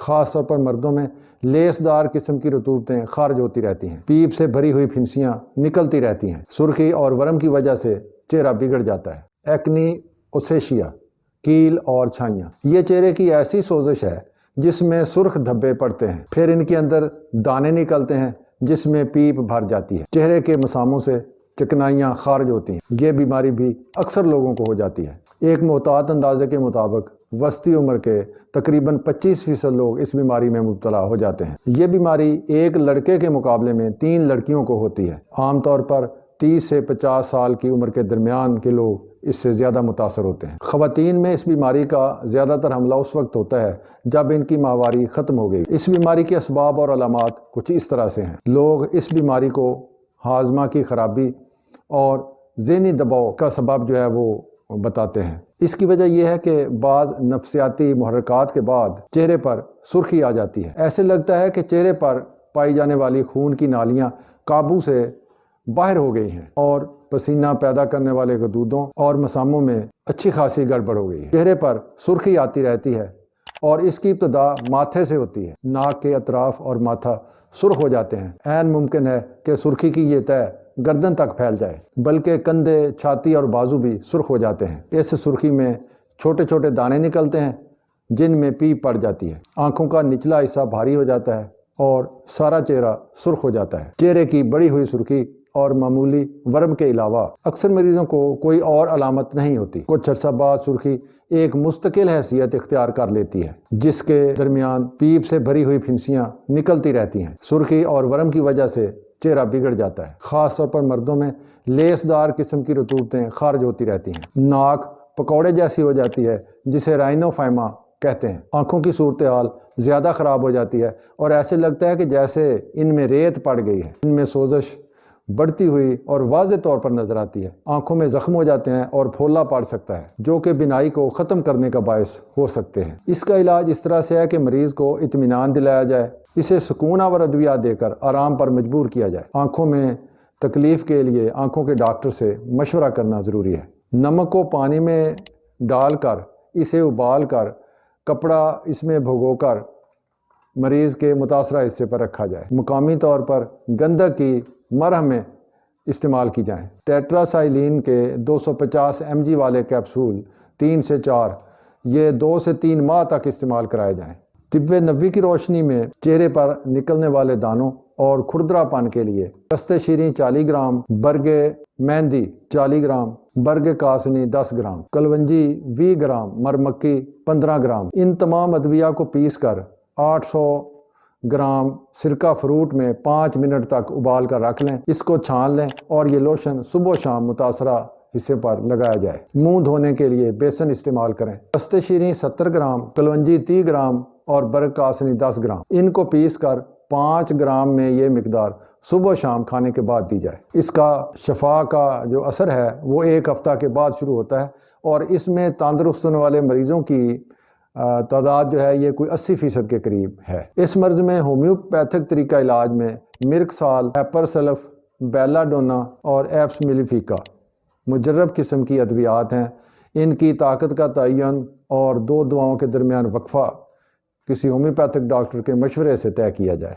خاص طور پر مردوں میں لیس دار قسم کی رطوبتیں خارج ہوتی رہتی ہیں، پیپ سے بھری ہوئی پھنسیاں نکلتی رہتی ہیں، سرخی اور ورم کی وجہ سے چہرہ بگڑ جاتا ہے۔ ایکنی اوسیشیا، کیل اور چھائیاں، یہ چہرے کی ایسی سوزش ہے جس میں سرخ دھبے پڑتے ہیں، پھر ان کے اندر دانے نکلتے ہیں جس میں پیپ بھر جاتی ہے، چہرے کے مساموں سے چکنائیاں خارج ہوتی ہیں۔ یہ بیماری بھی اکثر لوگوں کو ہو جاتی ہے۔ ایک محتاط اندازے کے مطابق وسطی عمر کے تقریباً 25% لوگ اس بیماری میں مبتلا ہو جاتے ہیں۔ یہ بیماری ایک لڑکے کے مقابلے میں 3 لڑکیوں کو ہوتی ہے۔ عام طور پر 30 سے 50 سال کی عمر کے درمیان کے لوگ اس سے زیادہ متاثر ہوتے ہیں۔ خواتین میں اس بیماری کا زیادہ تر حملہ اس وقت ہوتا ہے جب ان کی ماہواری ختم ہو گئی۔ اس بیماری کے اسباب اور علامات کچھ اس طرح سے ہیں۔ لوگ اس بیماری کو ہاضمہ کی خرابی اور ذہنی دباؤ کا سبب جو ہے وہ بتاتے ہیں۔ اس کی وجہ یہ ہے کہ بعض نفسیاتی محرکات کے بعد چہرے پر سرخی آ جاتی ہے۔ ایسے لگتا ہے کہ چہرے پر پائی جانے والی خون کی نالیاں قابو سے باہر ہو گئی ہیں اور پسینہ پیدا کرنے والے غدودوں اور مساموں میں اچھی خاصی گڑبڑ ہو گئی ہے۔ چہرے پر سرخی آتی رہتی ہے اور اس کی ابتدا ماتھے سے ہوتی ہے۔ ناک کے اطراف اور ماتھا سرخ ہو جاتے ہیں۔ عین ممکن ہے کہ سرخی کی یہ تہ گردن تک پھیل جائے، بلکہ کندھے، چھاتی اور بازو بھی سرخ ہو جاتے ہیں۔ اس سرخی میں چھوٹے چھوٹے دانے نکلتے ہیں جن میں پیپ پڑ جاتی ہے۔ آنکھوں کا نچلا حصہ بھاری ہو جاتا ہے اور سارا چہرہ سرخ ہو جاتا ہے۔ چہرے کی بڑی ہوئی سرخی اور معمولی ورم کے علاوہ اکثر مریضوں کو کوئی اور علامت نہیں ہوتی۔ کچھ عرصہ بعد سرخی ایک مستقل حیثیت اختیار کر لیتی ہے جس کے درمیان پیپ سے بھری ہوئی پھنسیاں نکلتی رہتی ہیں۔ سرخی اور ورم کی وجہ سے چہرہ بگڑ جاتا ہے۔ خاص طور پر مردوں میں لیس دار قسم کی رطوبتیں خارج ہوتی رہتی ہیں۔ ناک پکوڑے جیسی ہو جاتی ہے جسے رائنوفائما کہتے ہیں۔ آنکھوں کی صورتحال زیادہ خراب ہو جاتی ہے اور ایسے لگتا ہے کہ جیسے ان میں ریت پڑ گئی ہے۔ ان میں سوزش بڑھتی ہوئی اور واضح طور پر نظر آتی ہے۔ آنکھوں میں زخم ہو جاتے ہیں اور پھولا پڑ سکتا ہے جو کہ بینائی کو ختم کرنے کا باعث ہو سکتے ہیں۔ اس کا علاج اس طرح سے ہے کہ مریض کو اطمینان دلایا جائے، اسے سکون آور ادویات دے کر آرام پر مجبور کیا جائے۔ آنکھوں میں تکلیف کے لیے آنکھوں کے ڈاکٹر سے مشورہ کرنا ضروری ہے۔ نمک کو پانی میں ڈال کر اسے ابال کر کپڑا اس میں بھگو کر مریض کے متاثرہ حصے پر رکھا جائے۔ مقامی طور پر گندھک کی مرہمیں استعمال کی جائیں۔ ٹیٹراسائلین کے 250 mg والے کیپسول 3 سے 4 یہ 2 سے 3 ماہ تک استعمال کرائے جائیں۔ طب نبوی کی روشنی میں چہرے پر نکلنے والے دانوں اور کھردرا پن کے لیے دست شیریں 40 گرام، برگ مہندی 40 گرام، برگ Kasni 10 gram, kalonji 20 gram, مرمکی 15 gram, ان تمام ادویہ کو پیس کر 800 گرام سرکہ فروٹ میں 5 منٹ تک ابال کر رکھ لیں۔ اس کو چھان لیں اور یہ لوشن صبح و شام متاثرہ حصے پر لگایا جائے۔ منہ دھونے کے لیے بیسن استعمال کریں۔ دست شیریں 70 گرام، کلونجی 30 گرام اور برگ کاسنی 10 گرام، ان کو پیس کر 5 گرام میں یہ مقدار صبح و شام کھانے کے بعد دی جائے۔ اس کا شفا کا جو اثر ہے وہ 1 ہفتہ کے بعد شروع ہوتا ہے اور اس میں تندرست ہونے والے مریضوں کی تعداد جو ہے یہ کوئی 80% کے قریب ہے۔ اس مرض میں ہومیوپیتھک طریقہ علاج میں مرک سال، ایپر سلف، بیلا ڈونا اور ایپس میلیفیکا مجرب قسم کی ادویات ہیں۔ ان کی طاقت کا تعین اور 2 دواؤں کے درمیان وقفہ کسی ہومیوپیتھک ڈاکٹر کے مشورے سے طے کیا جائے۔